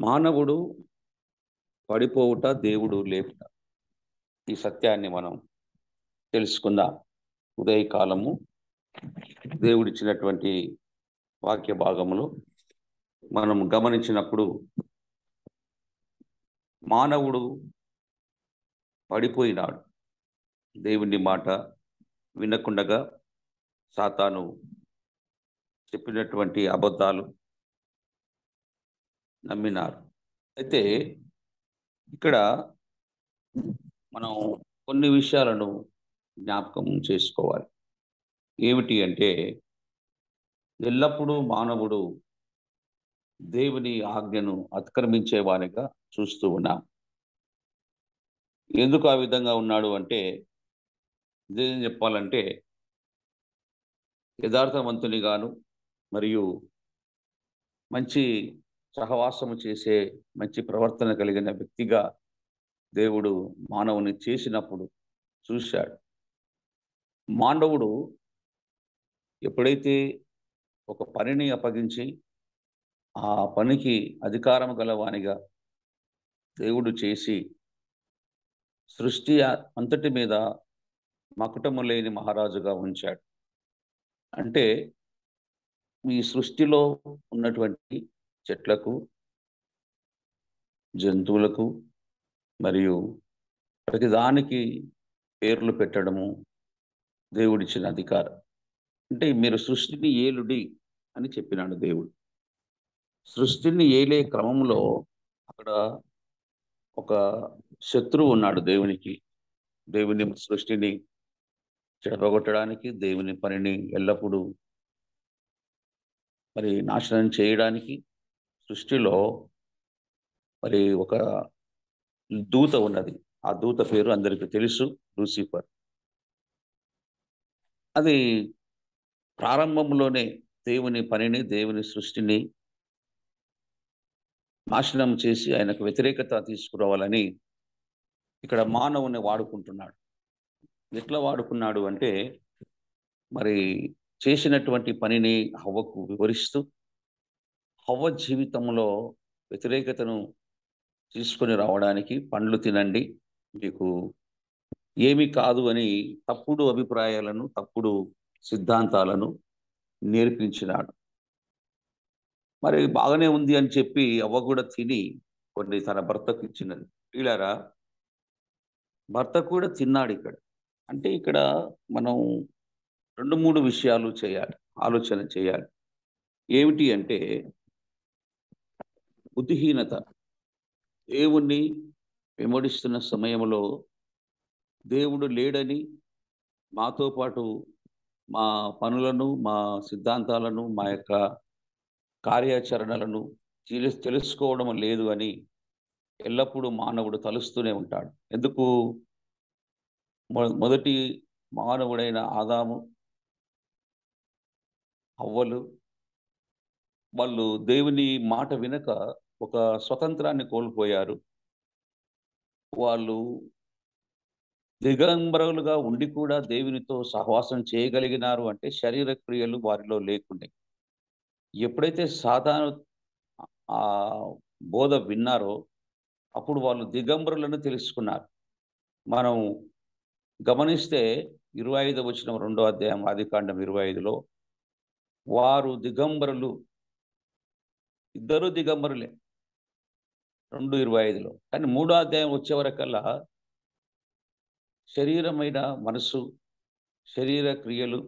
మానవుడు పడిపోవుట, దేవుడు లేపుట. ఈ సత్యాన్ని మనం తెలుసుకుందాం. ఉదయకాలము దేవుడిచ్చినటువంటి వాక్య భాగములు మనం గమనించినప్పుడు మానవుడు పడిపోయినాడు. దేవుని మాట వినకుండగా సాతాను చెప్పినటువంటి అబద్ధాలు నమ్మినారు. అయితే ఇక్కడ మనం కొన్ని విషయాలను జ్ఞాపకం చేసుకోవాలి. ఏమిటి అంటే, ఎల్లప్పుడూ మానవుడు దేవుని ఆజ్ఞను అతిక్రమించేవానిగా చూస్తూ ఉన్నాం. ఎందుకు ఆ విధంగా ఉన్నాడు అంటే, నిజం చెప్పాలంటే యథార్థవంతునిగాను మరియు మంచి సహవాసము చేసే మంచి ప్రవర్తన కలిగిన వ్యక్తిగా దేవుడు మానవుని చేసినప్పుడు చూశాడు. మానవుడు ఎప్పుడైతే ఒక పనిని అప్పగించి ఆ పనికి అధికారం గలవానిగా దేవుడు చేసి సృష్టి అంతటి మీద మకుటము లేని మహారాజుగా ఉంచాడు. అంటే ఈ సృష్టిలో ఉన్నటువంటి చెట్లకు, జంతువులకు మరియు ప్రతిదానికి పేర్లు పెట్టడము దేవుడిచ్చిన అధికారం. అంటే మీరు సృష్టిని ఏలుడి అని చెప్పినాడు దేవుడు. సృష్టిని ఏలే క్రమంలో అక్కడ ఒక శత్రువు ఉన్నాడు దేవునికి. దేవుని సృష్టిని చెడగొట్టడానికి, దేవుని పనిని ఎల్లప్పుడూ నాశనం చేయడానికి సృష్టిలో ఒక దూత ఉన్నది. ఆ దూత పేరు అందరికీ తెలుసు, లూసిఫర్. అది ప్రారంభంలోనే దేవుని పనిని, దేవుని సృష్టిని నాశనం చేసి ఆయనకు వ్యతిరేకత తీసుకురావాలని ఇక్కడ మానవుని వాడుకుంటున్నాడు. ఎట్లా వాడుకున్నాడు అంటే, చేసినటువంటి పనిని హవ్వకు వివరిస్తూ హవ్వ జీవితంలో వ్యతిరేకతను తీసుకొని రావడానికి పండ్లు తినండి, మీకు ఏమీ కాదు అని తప్పుడు అభిప్రాయాలను, తప్పుడు సిద్ధాంతాలను నేర్పించినాడు. బాగానే ఉంది అని చెప్పి అవ్వ కూడా తిని కొన్ని తన భర్తకు ఇచ్చినది. వీళ్ళారా, భర్త కూడా తిన్నాడు ఇక్కడ. అంటే ఇక్కడ మనం 2-3 విషయాలు చేయాలి, ఆలోచన చేయాలి. ఏమిటి అంటే, బుద్ధిహీనత. దేవుణ్ణి వెంబడిస్తున్న సమయంలో దేవుడు లేడని మాతో పాటు మా పనులను, మా సిద్ధాంతాలను, మా యొక్క కార్యాచరణలను తెలుసుకోవడం లేదు అని ఎల్లప్పుడూ మానవుడు తలుస్తూనే ఉంటాడు. ఎందుకు? మొదటి మానవుడైన ఆదాము, హవ్వలు వాళ్ళు దేవుని మాట వినక ఒక స్వతంత్రాన్ని కోల్పోయారు. వాళ్ళు దిగంబరులుగా ఉండి కూడా దేవునితో సహవాసం చేయగలిగినారు అంటే శరీర క్రియలు వారిలో లేకుండే. ఎప్పుడైతే సాతాను ఆ బోధ విన్నారో అప్పుడు వాళ్ళు దిగంబరులను తెలుసుకున్నారు. మనం గమనిస్తే 25వ వచనం, 2వ అధ్యాయం ఆదికాండం 25లో వారు దిగంబరులు, ఇద్దరు దిగంబరులే 2:25లో. కానీ 3వ అధ్యాయం వచ్చే వరకల్లా శరీరమైన మనసు, శరీర క్రియలు,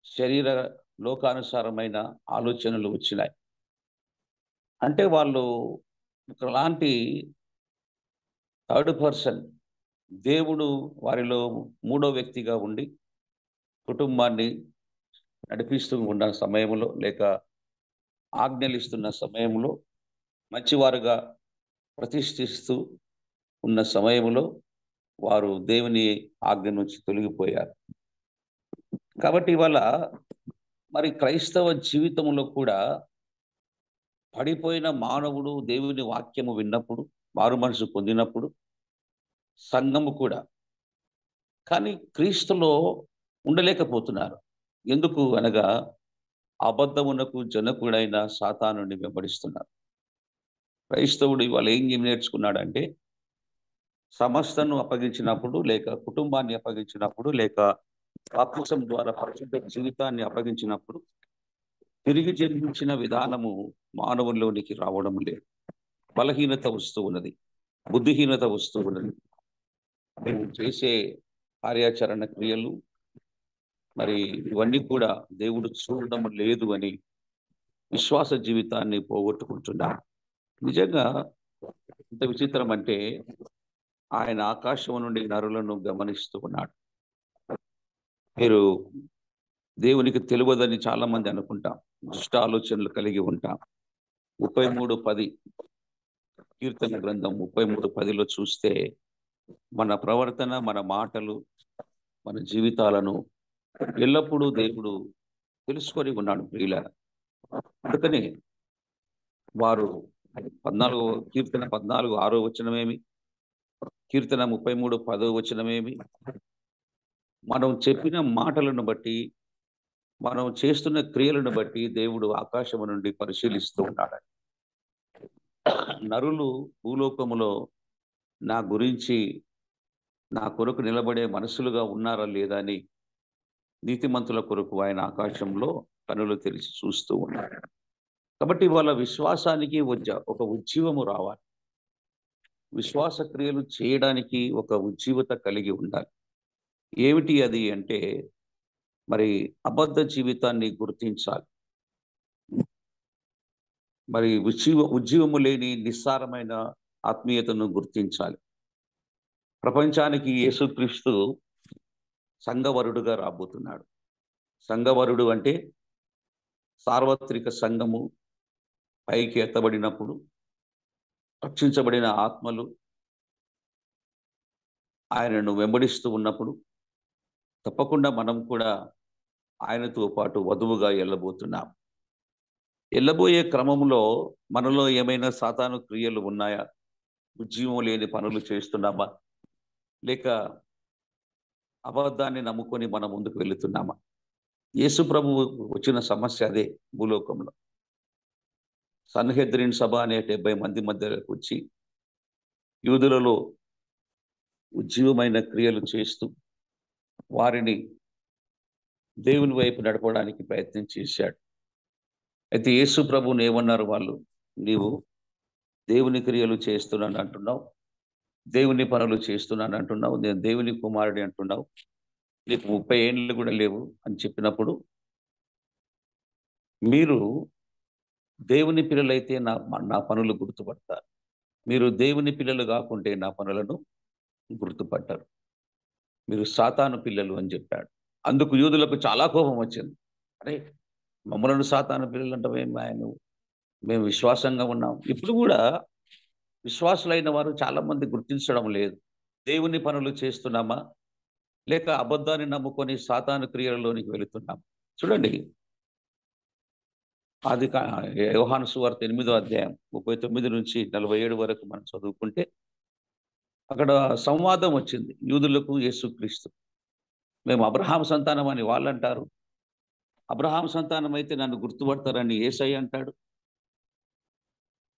శరీర లోకానుసారమైన ఆలోచనలు వచ్చినాయి. అంటే వాళ్ళు ఒకలాంటి థర్డ్ పర్సన్, దేవుడు వారిలో మూడో వ్యక్తిగా ఉండి కుటుంబాన్ని నడిపిస్తూ ఉన్న సమయంలో, లేక ఆజ్ఞలిస్తున్న సమయంలో, మంచివారుగా ప్రతిష్ఠిస్తూ ఉన్న సమయంలో వారు దేవుని ఆజ్ఞ నుంచి తొలగిపోయారు. కాబట్టి ఇవాళ క్రైస్తవ జీవితంలో కూడా పడిపోయిన మానవుడు దేవుని వాక్యము విన్నప్పుడు, మారు మనసు పొందినప్పుడు సంఘము కూడా, కానీ క్రీస్తులో ఉండలేకపోతున్నారు. ఎందుకు అనగా, అబద్ధమునకు జనకుడైన సాతానుని వెంబడిస్తున్నారు. క్రైస్తవుడు ఇవాళ ఏం నేర్చుకున్నాడంటే సమస్తను అప్పగించినప్పుడు, లేక కుటుంబాన్ని అప్పగించినప్పుడు, లేక బాప్తిసం ద్వారా పరిశుద్ధ జీవితాన్ని అప్పగించినప్పుడు తిరిగి జన్మించిన విధానము మానవుల్లోనికి రావడం లేదు. బలహీనత వస్తూ ఉన్నది, బుద్ధిహీనత వస్తూ ఉన్నది. మేము చేసే కార్యాచరణ క్రియలు మరి ఇవన్నీ కూడా దేవుడు చూడడం లేదు అని విశ్వాస జీవితాన్ని పోగొట్టుకుంటున్నాడు. నిజంగా ఎంత విచిత్రం అంటే ఆయన ఆకాశం నుండి నరులను గమనిస్తూ ఉన్నాడు. మీరు దేవునికి తెలియదని చాలా మంది అనుకుంటాం, దుష్ట ఆలోచనలు కలిగి ఉంటాం. 33:10 కీర్తన గ్రంథం 33:10లో చూస్తే మన ప్రవర్తన, మన మాటలు, మన జీవితాలను ఎల్లప్పుడూ దేవుడు తెలుసుకొని ఉన్నాడు ప్రియులారా. అందుకని వారు 14 కీర్తన 14:6 వచనమేమి, కీర్తన 33:10 వచనమేమి, మనం చెప్పిన మాటలను బట్టి, మనం చేస్తున్న క్రియలను బట్టి దేవుడు ఆకాశము నుండి పరిశీలిస్తూ ఉన్నాడు. నరులు భూలోకములో నా గురించి, నా కొరకు నిలబడే మనసులుగా ఉన్నారా లేదా అని నీతిమంతుల కొరకు ఆయన ఆకాశంలో కనులు తెరిచి చూస్తూ ఉన్నాడు. కాబట్టి వాళ్ళ విశ్వాసానికి ఒక ఉజ్జీవము రావాలి. విశ్వాస క్రియలు చేయడానికి ఒక ఉజ్జీవత కలిగి ఉండాలి. ఏమిటి అది అంటే మరి అబద్ధ జీవితాన్ని గుర్తించాలి. మరి ఉజ్జీవము లేని నిస్సారమైన ఆత్మీయతను గుర్తించాలి. ప్రపంచానికి యేసుక్రీస్తు సంఘవరుడుగా రాబోతున్నాడు. సంఘవరుడు అంటే సార్వత్రిక సంఘము పైకి ఎత్తబడినప్పుడు రక్షించబడిన ఆత్మలు ఆయనను వెంబడిస్తూ ఉన్నప్పుడు తప్పకుండా మనం కూడా ఆయనతో పాటు వధువుగా వెళ్ళబోతున్నాం. వెళ్ళబోయే క్రమంలో మనలో ఏమైనా సాతాను క్రియలు ఉన్నాయా? ఉజ్జీవం లేని పనులు చేస్తున్నామా? లేక అబద్ధాన్ని నమ్ముకొని మనం ముందుకు వెళుతున్నామా? యేసు ప్రభువు వచ్చిన సమస్య అదే. భూలోకంలో సన్హెద్రిన్ సభ అనే 70 మంది మధ్యలోకి వచ్చి యూదులలో ఉజ్జీవమైన క్రియలు చేస్తూ వారిని దేవుని వైపు నడపడానికి ప్రయత్నం చేశాడు. అయితే యేసు ప్రభువుని ఏమన్నారు వాళ్ళు? నీవు దేవుని క్రియలు చేస్తున్నాను అంటున్నావు, దేవుని పనులు చేస్తున్నాను అంటున్నావు, నేను దేవుని కుమారుడి అంటున్నావు, నీకు 30 ఏళ్ళు కూడా లేవు అని చెప్పినప్పుడు, మీరు దేవుని పిల్లలైతే నా పనులు గుర్తుపడతారు, మీరు దేవుని పిల్లలు కాకుంటే నా పనులను గుర్తుపట్టారు, మీరు సాతాను పిల్లలు అని చెప్పాడు. అందుకు యూదులకు చాలా కోపం వచ్చింది. అరే, మమ్మలను సాతాను పిల్లలు అంటవేం ఆయన, మేము విశ్వాసంగా ఉన్నాం. ఇప్పుడు కూడా విశ్వాసులైన వారు చాలా మంది గుర్తించడం లేదు. దేవుని పనులు చేస్తున్నామా లేక అబద్ధాన్ని నమ్ముకొని సాతాను క్రియలలోనికి వెళుతున్నాం? చూడండి, యోహాను సువార్త 8వ అధ్యాయం 39 నుంచి 47 వరకు మనం చదువుకుంటే అక్కడ సంవాదం వచ్చింది యూదులకు యేసుక్రీస్తు. మేము అబ్రహాం సంతానం అని వాళ్ళు అంటారు, అబ్రహాం సంతానం అయితే నన్ను గుర్తుపడతారని యేసయ్య అంటాడు.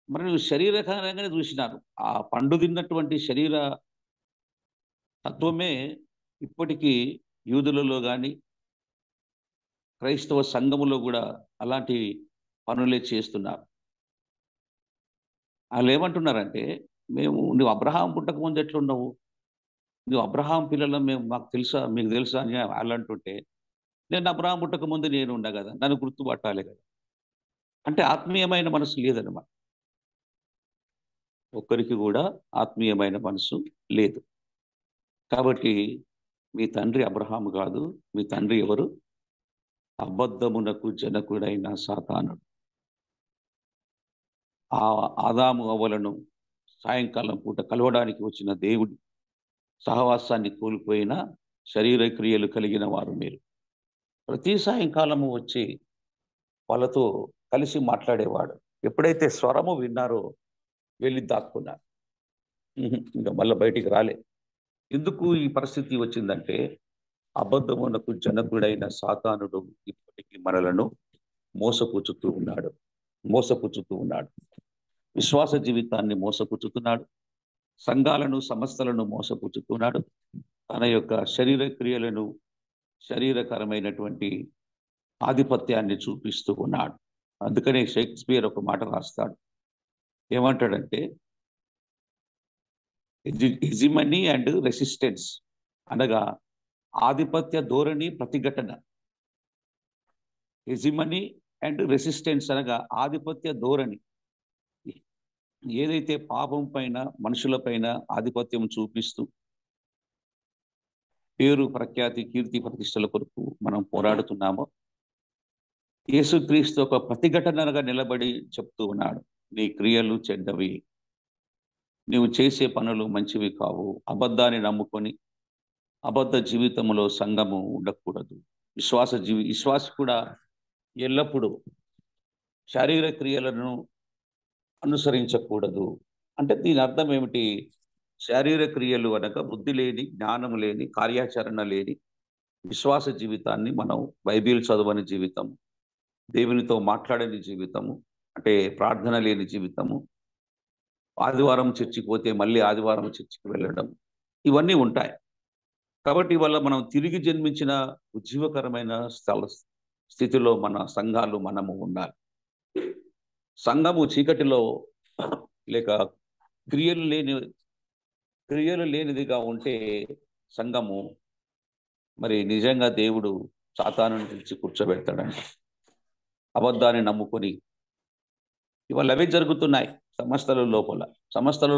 మరి నువ్వు శరీరకంగానే చూసినారు. ఆ పండు తిన్నటువంటి శరీర తత్వమే ఇప్పటికీ యూదులలో కానీ క్రైస్తవ సంఘములో కూడా అలాంటి పనులే చేస్తున్నారు. వాళ్ళు ఏమంటున్నారంటే, నువ్వు అబ్రహాం పుట్టక ముందు ఎట్లున్నావు, నువ్వు అబ్రహాం పిల్లలు మేము, మాకు తెలుసా, మీకు తెలుసా అని వాళ్ళు అంటుంటే, నేను అబ్రహాం పుట్టక ముందు నేను ఉన్నా కదా, నన్ను గుర్తుపట్టాలి కదా. అంటే ఆత్మీయమైన మనసు లేదన్నమాట. ఒక్కరికి కూడా ఆత్మీయమైన మనసు లేదు. కాబట్టి మీ తండ్రి అబ్రహాము కాదు, మీ తండ్రి ఎవరు? అబద్ధమునకు జనకుడైన సాతానుడు. ఆ ఆదాము అవ్వలను సాయంకాలం పూట కలవడానికి వచ్చిన దేవుడి సహవాసాన్ని కోల్పోయిన శరీర క్రియలు కలిగిన వారు మీరు. ప్రతి సాయంకాలము వచ్చి వాళ్ళతో కలిసి మాట్లాడేవాడు. ఎప్పుడైతే స్వరము విన్నారో వెళ్ళి దాక్కున్నారు. ఇంకా మళ్ళీ బయటికి రాలే. ఎందుకు ఈ పరిస్థితి వచ్చిందంటే, అబద్ధమునకు జనకుడైన సాతానుడు ఇప్పటికీ మనలను మోసపుచ్చుతూ ఉన్నాడు. విశ్వాస జీవితాన్ని మోసపుచ్చుతున్నాడు, సంఘాలను సంస్థలను మోసపుచ్చుతున్నాడు, తన యొక్క శరీర క్రియలను శరీరకరమైనటువంటి ఆధిపత్యాన్ని చూపిస్తూ ఉన్నాడు. అందుకనే షేక్స్పియర్ ఒక మాట రాస్తాడు. ఏమంటాడంటే హెజిమనీ అండ్ రెసిస్టెన్స్, అనగా ఆధిపత్య ధోరణి ప్రతిఘటన. హెజిమనీ అండ్ రెసిస్టెన్స్ అనగా ఆధిపత్య ధోరణి. ఏదైతే పాపం పైన మనుషుల పైన ఆధిపత్యం చూపిస్తూ పేరు ప్రఖ్యాతి కీర్తి ప్రతిష్టల కొరకు మనం పోరాడుతున్నామో, యేసుక్రీస్తు ఒక ప్రతిఘటనగా నిలబడి చెప్తూ ఉన్నాడు, నీ క్రియలు చెడ్డవి, నీవు చేసే పనులు మంచివి కావు, అబద్ధాన్ని నమ్ముకొని అబద్ధ జీవితంలో సంఘము ఉండకూడదు. విశ్వాస కూడా ఎల్లప్పుడూ శారీర క్రియలను అనుసరించకూడదు. అంటే దీని అర్థం ఏమిటి? శారీర క్రియలు అనగా బుద్ధి లేని, జ్ఞానం లేని, కార్యాచరణ లేని విశ్వాస జీవితాన్ని మనం బైబిల్ చదవని జీవితం, దేవునితో మాట్లాడని జీవితము, అంటే ప్రార్థన లేని జీవితము, ఆదివారం చర్చికి పోతే మళ్ళీ ఆదివారం చర్చికి వెళ్ళడం, ఇవన్నీ ఉంటాయి. కాబట్టి ఇవాళ మనం తిరిగి జన్మించిన ఉజ్జీవకరమైన స్థితిలో మన సంఘాలు మనము ఉండాలి. సంఘము చీకటిలో లేక క్రియలు లేనిదిగా ఉంటే సంఘము మరి నిజంగా దేవుడు సాతానుని పిలిచి కూర్చోబెడతాడంట. అబద్ధాన్ని నమ్ముకొని ఇవాళ అవే జరుగుతున్నాయి సంస్థల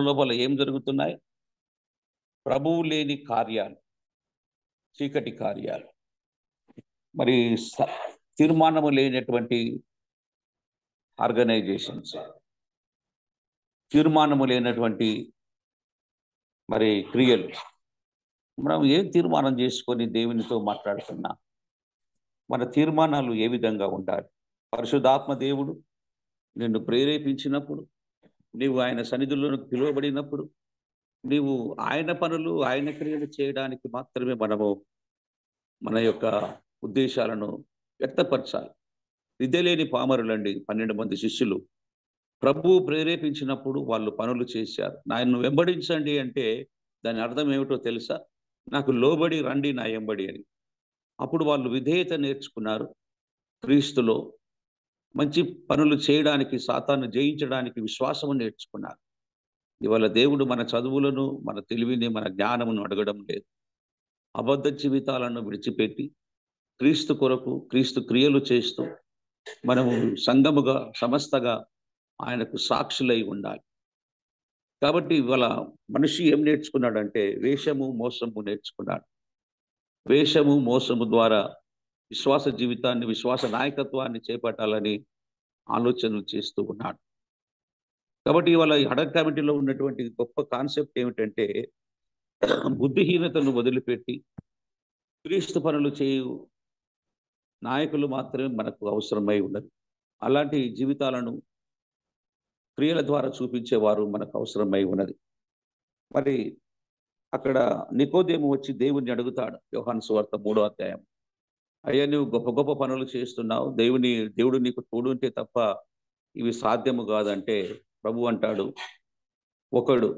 లోపల ఏం జరుగుతున్నాయి? ప్రభువు లేని కార్యాలు, చీకటి కార్యాలు, మరి తీర్మానము లేనటువంటి ఆర్గనైజేషన్స్, తీర్మానము లేనటువంటి మరి క్రియలు. మనం ఏం తీర్మానం చేసుకొని దేవునితో మాట్లాడుతున్నా? మన తీర్మానాలు ఏ విధంగా ఉండాలి? పరిశుద్ధాత్మ దేవుడు నిన్ను ప్రేరేపించినప్పుడు, నీవు ఆయన సన్నిధిలోకి పిలువబడినప్పుడు, నీవు ఆయన పనులు ఆయన క్రియలు చేయడానికి మాత్రమే మనము మన యొక్క ఉద్దేశాలను వ్యక్తపరచాలి. విద్య లేని పామరులండి 12 మంది శిష్యులు ప్రభువు ప్రేరేపించినప్పుడు వాళ్ళు పనులు చేశారు. నన్ను వెంబడించండి అంటే దాని అర్థం ఏమిటో తెలుసా? నాకు లోబడి రండి నా వెంబడి అని. అప్పుడు వాళ్ళు విధేయత నేర్చుకున్నారు. క్రీస్తులో మంచి పనులు చేయడానికి, సాతాను జయించడానికి విశ్వాసము నేర్చుకున్నారు. ఇవాళ దేవుడు మన చదువులను, మన తెలివిని, మన జ్ఞానమును అడగడం లేదు. అబద్ధ జీవితాలను విడిచిపెట్టి క్రీస్తు కొరకు క్రీస్తు క్రియలు చేస్తూ మనము సంఘముగా సమస్తగా ఆయనకు సాక్షులై ఉండాలి. కాబట్టి ఇవాళ మనిషి ఏం నేర్చుకున్నాడంటే వేషము మోసము నేర్చుకున్నాడు. వేషము మోసము ద్వారా విశ్వాస జీవితాన్ని, విశ్వాస నాయకత్వాన్ని చేపట్టాలని ఆలోచనలు చేస్తూ ఉన్నాడు. కాబట్టి ఇవాళ హడర్ కమిటీలో ఉన్నటువంటి గొప్ప కాన్సెప్ట్ ఏమిటంటే బుద్ధిహీనతను వదిలిపెట్టి క్రీస్తు పనులు చేయు నాయకులు మాత్రమే మనకు అవసరమై ఉన్నది. అలాంటి జీవితాలను క్రియల ద్వారా చూపించేవారు మనకు అవసరమై ఉన్నది. మరి అక్కడ నికోదేము వచ్చి దేవుణ్ణి అడుగుతాడు. యోహాను సువార్త 3వ అధ్యాయం, అయ్యా నువ్వు గొప్ప గొప్ప పనులు చేస్తున్నావు, దేవుడు నీకు తోడుంటే తప్ప ఇవి సాధ్యము కాదంటే ప్రభు అంటాడు, ఒకడు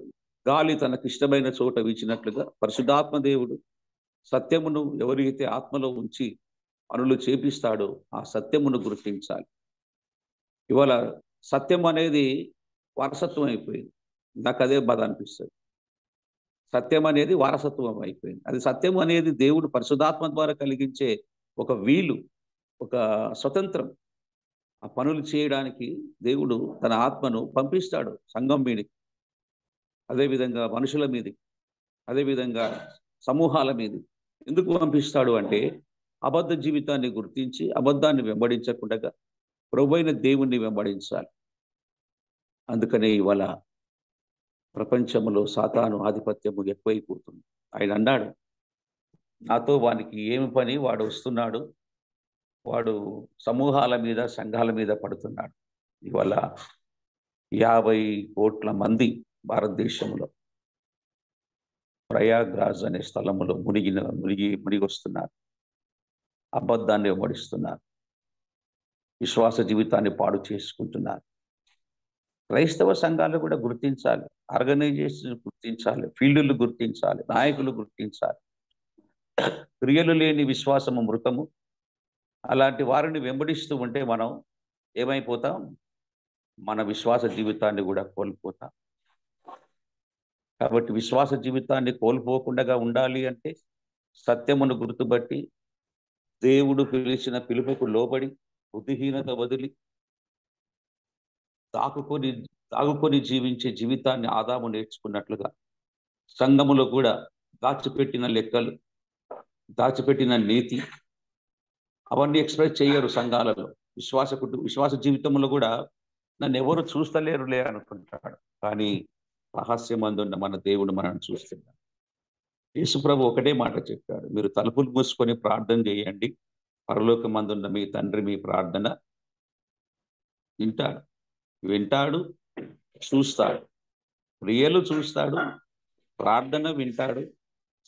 గాలి తనకిష్టమైన చోట వీచినట్లుగా పరిశుద్ధాత్మ దేవుడు సత్యమును ఎవరైతే ఆత్మలో ఉంచి పనులు చేపిస్తాడో ఆ సత్యమును గుర్తించాలి. ఇవాళ సత్యం అనేది వారసత్వం అయిపోయింది. నాకు అదే బాధ అనిపిస్తుంది. సత్యం అనేది వారసత్వం అయిపోయింది. అది సత్యం అనేది దేవుడు పరిశుద్ధాత్మ ద్వారా కలిగించే ఒక వీలు, ఒక స్వతంత్రం. ఆ పనులు చేయడానికి దేవుడు తన ఆత్మను పంపిస్తాడు సంఘం మీదకి, అదేవిధంగా మనుషుల మీదకి, అదేవిధంగా సమూహాల మీదకి. ఎందుకు పంపిస్తాడు అంటే అబద్ధ జీవితాన్ని గుర్తించి అబద్ధాన్ని వెంబడించకుండా ప్రభువైన దేవుణ్ణి వెంబడించాలి. అందుకనే ఇవాళ ప్రపంచంలో సాతాను ఆధిపత్యము ఎక్కువైపోతుంది. ఆయన అన్నాడు, నాతో వానికి ఏమి పని, వాడు వస్తున్నాడు, వాడు సమూహాల మీద సంఘాల మీద పడుతున్నాడు. ఇవాళ 50 కోట్ల మంది భారతదేశంలో ప్రయాగ్రాజ్ అనే స్థలములో మునిగి వస్తున్నారు. అబద్ధాన్ని వెంబడిస్తున్నారు, విశ్వాస జీవితాన్ని పాడు చేసుకుంటున్నారు. క్రైస్తవ సంఘాలు కూడా గుర్తించాలి, ఆర్గనైజేషన్ గుర్తించాలి, ఫీల్డులు గుర్తించాలి, నాయకులు గుర్తించాలి. క్రియలు లేని విశ్వాసము మృతము. అలాంటి వారిని వెంబడిస్తూ ఉంటే మనం ఏమైపోతాం? మన విశ్వాస జీవితాన్ని కూడా కోల్పోతాం. కాబట్టి విశ్వాస జీవితాన్ని కోల్పోకుండా ఉండాలి అంటే సత్యమును గుర్తుబట్టి దేవుడు పిలిచిన పిలుపుకు లోబడి బుద్ధిహీనత వదిలి దాగుకొని దాగుకొని జీవించే జీవితాన్ని ఆదాము నేర్చుకున్నట్లుగా సంఘములో కూడా దాచిపెట్టిన లెక్కలు, దాచిపెట్టిన నీతి అవన్నీ ఎక్స్ప్రెస్ చేయరు సంఘాలలో. విశ్వాస జీవితంలో కూడా నన్ను ఎవరు చూస్తలేరులే అనుకుంటాడు, కానీ రహస్యమందున్న మన దేవుడు మనల్ని చూస్తున్నాడు. యేసుప్రభు ఒకటే మాట చెప్పాడు, మీరు తలుపులు మూసుకొని ప్రార్థన చేయండి, పరలోకమందున్న మీ తండ్రి మీ ప్రార్థన వింటాడు. వింటాడు, చూస్తాడు. క్రియలు చూస్తాడు, ప్రార్థన వింటాడు,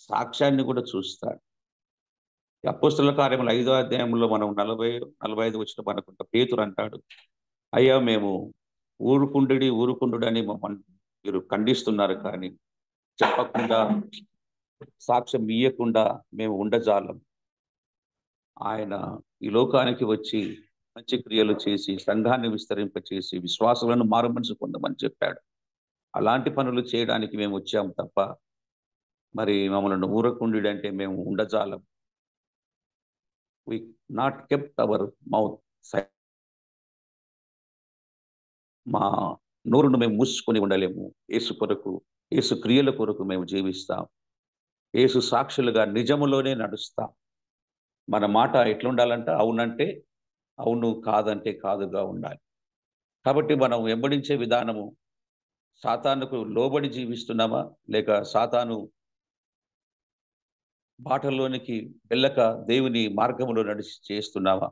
సాక్ష్యాన్ని కూడా చూస్తాడు. అపోస్తలుల కార్యములు 5వ అధ్యాయంలో మనం 40-45 వచ్చిన మనకుంట పేతురు అంటాడు, అయ్యా మేము ఊరుకుండు అని మీరు ఖండిస్తున్నారు, కానీ చెప్పకుండా సాక్ష్యం ఇయ్యకుండా మేము ఉండజాలం. ఆయన ఈ లోకానికి వచ్చి మంచి క్రియలు చేసి సంఘాన్ని విస్తరింపచేసి విశ్వాసులను మారు మనసు పొందమని చెప్పాడు. అలాంటి పనులు చేయడానికి మేము వచ్చాం తప్ప మరి మమ్మల్ని ఊరకుండు అంటే మేము ఉండజాలం. వి నాట్ కెప్ట్ అవర్ మౌత్. మా నోరును మేము మూసుకొని ఉండలేము. యేసు కొరకు, యేసు క్రియల కొరకు మేము జీవిస్తాం. యేసు సాక్షులుగా నిజములోనే నడుస్తాం. మన మాట ఎట్లుండాలంట? అవునంటే అవును, కాదంటే కాదుగా ఉండాలి. కాబట్టి మనం వెంబడించే విధానము సాతానుకు లోబడి జీవిస్తున్నామా, లేక సాతాను బాటల్లోనికి వెళ్ళక దేవుని మార్గంలో నడిచి చేస్తున్నావా?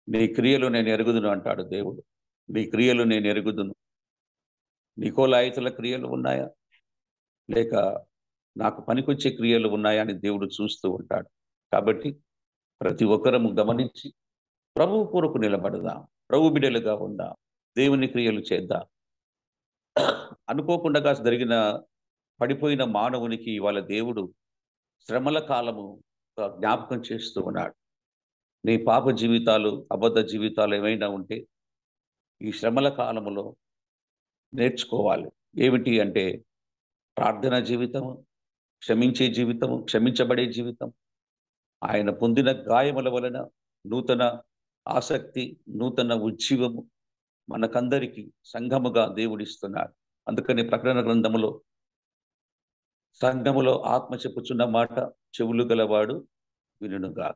నీ క్రియలు నేను ఎరుగుదును అంటాడు దేవుడు. నీ క్రియలు నేను ఎరుగుదును. నికోలాయితుల క్రియలు ఉన్నాయా, లేక నాకు పనికొచ్చే క్రియలు ఉన్నాయా అని దేవుడు చూస్తూ ఉంటాడు. కాబట్టి ప్రతి ఒక్కరము గమనించి ప్రభువు కొరకు నిలబడదాం, ప్రభు బిడ్డలుగా ఉందాం, దేవుని క్రియలు చేద్దాం. అనుకోకుండా జరిగిన పడిపోయిన మానవునికి ఇవాళ దేవుడు శ్రమల కాలము జ్ఞాపకం చేస్తూ ఉన్నాడు. నీ పాప జీవితాలు, అబద్ధ జీవితాలు ఏమైనా ఉంటే ఈ శ్రమల కాలములో నేర్చుకోవాలి. ఏమిటి అంటే ప్రార్థన జీవితము, క్షమించే జీవితము, క్షమించబడే జీవితం. ఆయన పొందిన గాయముల వలన నూతన ఆసక్తి, నూతన ఉజ్జీవము మనకందరికీ సంఘముగా దేవుడిస్తున్నాడు. అందుకని ప్రకటన గ్రంథములో సంఘములో ఆత్మ చెప్పుచున్న మాట చెవులు గలవాడు వినుగా.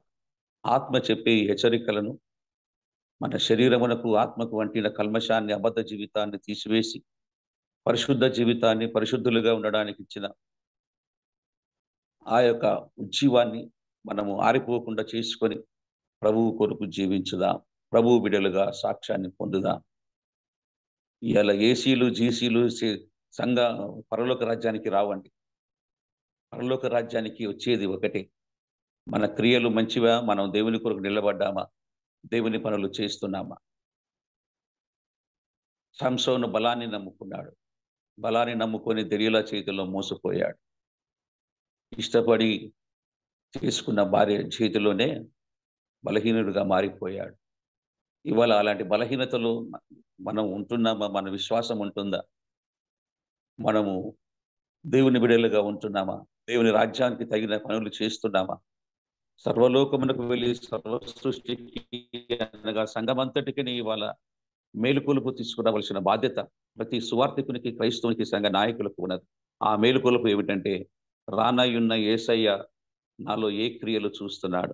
ఆత్మ చెప్పే హెచ్చరికలను మన శరీరమునకు ఆత్మకు వంటిన కల్మషాన్ని, అబద్ధ జీవితాన్ని తీసివేసి పరిశుద్ధ జీవితాన్ని, పరిశుద్ధులుగా ఉండడానికి ఇచ్చిన ఆ యొక్క ఉజ్జీవాన్ని మనము ఆరిపోకుండా చేసుకొని ప్రభువు కొరకు జీవించుదాం. ప్రభువు బిడలుగా సాక్ష్యాన్ని పొందుదాం. ఇలా ఏసీలు, జీసీలు సంఘ పరలోక రాజ్యానికి రావండి. పరలోక రాజ్యానికి వచ్చేది ఒకటే. మన క్రియలు మంచివా? మనం దేవుని కొరకు నిలబడ్డామా? దేవుని పనులు చేస్తున్నామా? సంసోను బలాన్ని నమ్ముకున్నాడు. బలాన్ని నమ్ముకొని దెలీలా చేతిలో మోసపోయాడు. ఇష్టపడి చేసుకున్న భార్య చేతిలోనే బలహీనుడిగా మారిపోయాడు. ఇవాళ అలాంటి బలహీనతలు మనం ఉంటున్నామా? మన విశ్వాసం ఉంటుందా? మనము దేవుని బిడ్డలుగా ఉంటున్నామా? దేవుని రాజ్యానికి తగిన పనులు చేస్తున్నామా? సర్వలోకమునకు వెళ్ళి సర్వ సృష్టికి అనగా సంఘమంతటికి ఇవాళ మేలుకొలుపు తీసుకురావలసిన బాధ్యత ప్రతి సువార్థికునికి, క్రైస్తవునికి, సంఘ నాయకులకు ఉన్నది. ఆ మేలుకొలుపు ఏమిటంటే రానయ్యున్న యేసయ్య నాలో ఏ క్రియలు చూస్తున్నాడు?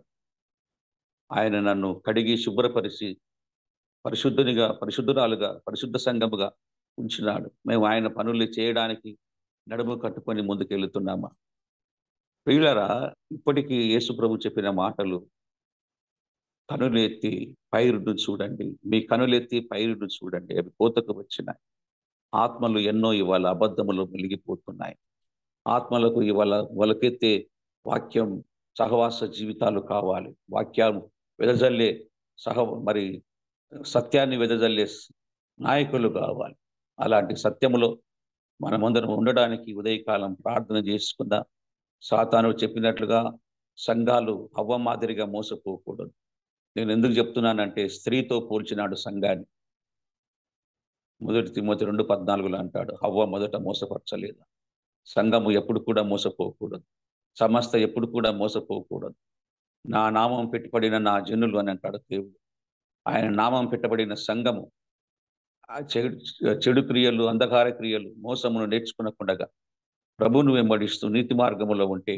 ఆయన నన్ను కడిగి శుభ్రపరిచి పరిశుద్ధునిగా, పరిశుద్ధురాలుగా, పరిశుద్ధ సంఘముగా ఉంచినాడు. మేము ఆయన పనులు చేయడానికి నడుము కట్టుకొని ముందుకెళ్తున్నామా? ప్రియులారా, ఇప్పటికీ యేసు ప్రభు చెప్పిన మాటలు, కనులెత్తి పైరును చూడండి, మీ కనులెత్తి పైరును చూడండి, అవి కోతకు వచ్చినాయి. ఆత్మలు ఎన్నో ఇవాళ అబద్ధములు వెలిగిపోతున్నాయి. ఆత్మలకు ఇవాళ మొలకెత్తే వాక్యం, సహవాస జీవితాలు కావాలి. వాక్యం వెదజల్లే మరి సత్యాన్ని వెదజల్లే నాయకులు కావాలి. అలాంటి సత్యములో మనమందరం ఉండడానికి ఉదయకాలం ప్రార్థన చేసుకుందాం. సాతాను చెప్పినట్లుగా సంఘాలు హవ్వ మాదిరిగా మోసపోకూడదు. నేను ఎందుకు చెప్తున్నానంటే స్త్రీతో పోల్చినాడు సంఘాన్ని. మొదటి తిమోతి 2:14 అంటాడు, హవ్వ మొదట మోసపరచలేదు. సంఘము ఎప్పుడు కూడా మోసపోకూడదు. సంస్థ ఎప్పుడు కూడా మోసపోకూడదు. నా నామం పెట్టబడిన నా జనులు అని అంటాడు దేవుడు. ఆయన నామం పెట్టబడిన సంఘము ఆ చెడు చెడు క్రియలు, అంధకార క్రియలు, మోసమును నేర్చుకునకుండగా ప్రభువును వెంబడిస్తూ నీతి మార్గములో ఉంటే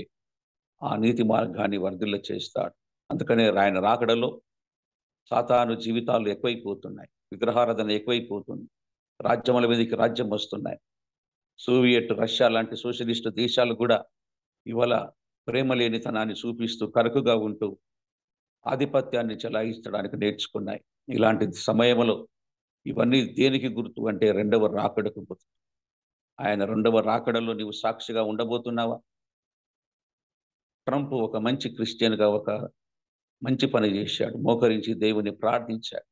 ఆ నీతి మార్గాన్ని వర్ధిల్ల చేస్తాడు. అందుకనే ఆయన రాకడలో సాతాను జీవితాలు ఎక్కువైపోతున్నాయి. విగ్రహారాధన ఎక్కువైపోతుంది. రాజ్యముల మీదకి రాజ్యం వస్తున్నాయి. సోవియట్ రష్యా లాంటి సోషలిస్ట్ దేశాలు కూడా ఇవాళ ప్రేమ లేనితనాన్ని చూపిస్తూ కరుకుగా ఉంటూ ఆధిపత్యాన్ని చెలాయించడానికి నేర్చుకున్నాయి. ఇలాంటి సమయంలో ఇవన్నీ దేనికి గుర్తు అంటే రెండవ రాకడకు గుర్తు. ఆయన రెండవ రాకడలో నీవు సాక్షిగా ఉండబోతున్నావా? ట్రంప్ ఒక మంచి క్రిస్టియన్గా ఒక మంచి పని చేశాడు. మోకరించి దేవుని ప్రార్థించాడు.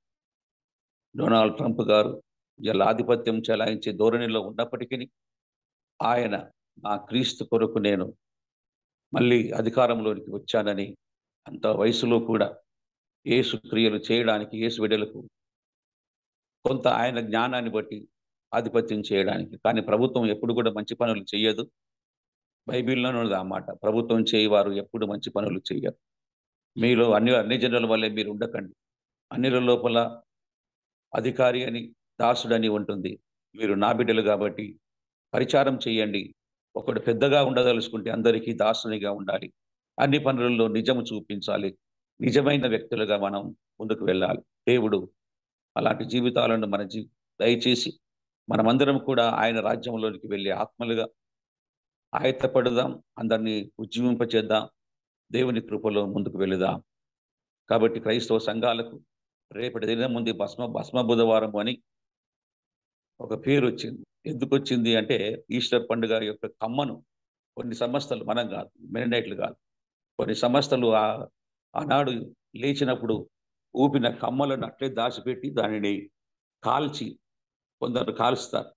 డొనాల్డ్ ట్రంప్ గారు ఇలా ఆధిపత్యం చెలాయించే ధోరణిలో ఉన్నప్పటికీ ఆయన నా క్రీస్తు కొరకు నేను మళ్ళీ అధికారంలోనికి వచ్చానని అంత వయసులో కూడా యేసు క్రియలు చేయడానికి, యేసు బిడ్డలకు కొంత ఆయన జ్ఞానాన్ని బట్టి ఆధిపత్యం చేయడానికి. కానీ ప్రభుత్వం ఎప్పుడు కూడా మంచి పనులు చెయ్యదు. బైబిల్లోనే ఉన్నది ఆ మాట. ప్రభుత్వం చేయవారు ఎప్పుడు మంచి పనులు చెయ్యరు. మీలో అన్ని జనుల వల్లే మీరు ఉండకండి. అన్యుల లోపల అధికారి అని, దాసుడని ఉంటుంది. మీరు నా బిడ్డలు కాబట్టి పరిచారం చేయండి. ఒకడు పెద్దగా ఉండదలుచుకుంటే అందరికీ దాసునిగా ఉండాలి. అన్ని పనులలో నిజము చూపించాలి. నిజమైన వ్యక్తులుగా మనం ముందుకు వెళ్ళాలి. దేవుడు అలాంటి జీవితాలను దయచేసి మనమందరం కూడా ఆయన రాజ్యంలోనికి వెళ్ళే ఆత్మలుగా ఆయత్తపడుదాం. అందరినీ ఉజ్జీవింపచేద్దాం. దేవుని కృపలో ముందుకు వెళుదాం. కాబట్టి క్రైస్తవ సంఘాలకు రేపటి దినం ముందు భస్మ బుధవారం అని ఒక పేరు వచ్చింది. ఎందుకు వచ్చింది అంటే ఈస్టర్ పండుగ యొక్క కమ్మను కొన్ని సంస్థలు, మనం కాదు, మెరినైట్లు కాదు, కొన్ని సంస్థలు ఆనాడు లేచినప్పుడు ఊపిన కమ్మలను అట్లే దాచిపెట్టి దానిని కాల్చి, కొందరు కాల్స్తారు.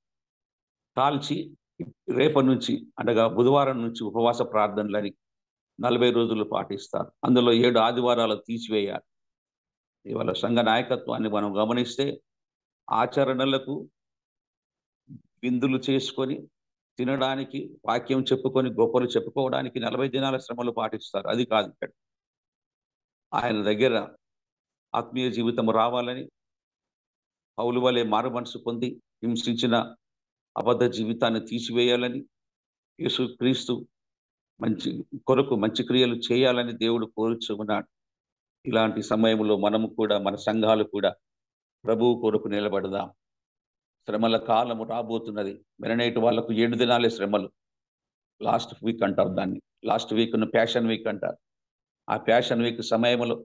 కాల్చి రేపటి నుంచి అనగా బుధవారం నుంచి ఉపవాస ప్రార్థనలని 40 రోజులు పాటిస్తారు. అందులో 7 ఆదివారాలు తీసివేయాలి. ఇవాళ సంఘ నాయకత్వాన్ని మనం గమనిస్తే ఆచరణలకు విందులు చేసుకొని తినడానికి, వాక్యం చెప్పుకొని గొప్పలు చెప్పుకోవడానికి 40 దినాల శ్రమలు పాటిస్తారు. అది కాదు ఇక్కడ. ఆయన దగ్గర ఆత్మీయ జీవితం రావాలని, పౌలు వలె మారు మనసు పొంది హింసించిన అబద్ధ జీవితాన్ని తీసివేయాలని, యేసుక్రీస్తు కొరకు మంచి క్రియలు చేయాలని దేవుడు కోరుచున్నాడు. ఇలాంటి సమయంలో మనము కూడా, మన సంఘాలు కూడా ప్రభువు కొరకు నిలబడదాం. శ్రమల కాలము రాబోతున్నది. మెరనైట్ వాళ్ళకు 7 దినాలే శ్రమలు. లాస్ట్ వీక్ అంటారు దాన్ని. లాస్ట్ వీక్ను ప్యాషన్ వీక్ అంటారు. ఆ ప్యాషన్ వీక్ సమయంలో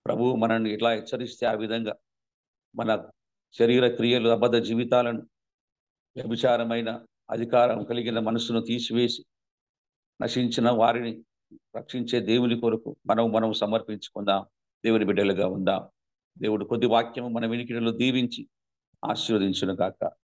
ప్రభువు మనల్ని ఎట్లా హెచ్చరిస్తే ఆ విధంగా మన శరీర క్రియలు, అబద్ధ జీవితాలను, వ్యభిచారమైన అధికారం కలిగిన మనసును తీసివేసి నశించిన వారిని రక్షించే దేవుని కొరకు మనం సమర్పించుకుందాం. దేవుని బిడ్డలుగా ఉందాం. దేవుడు కొద్ది వాక్యము మన వినికిడిలో దీవించి ఆశీర్వదించును గాక.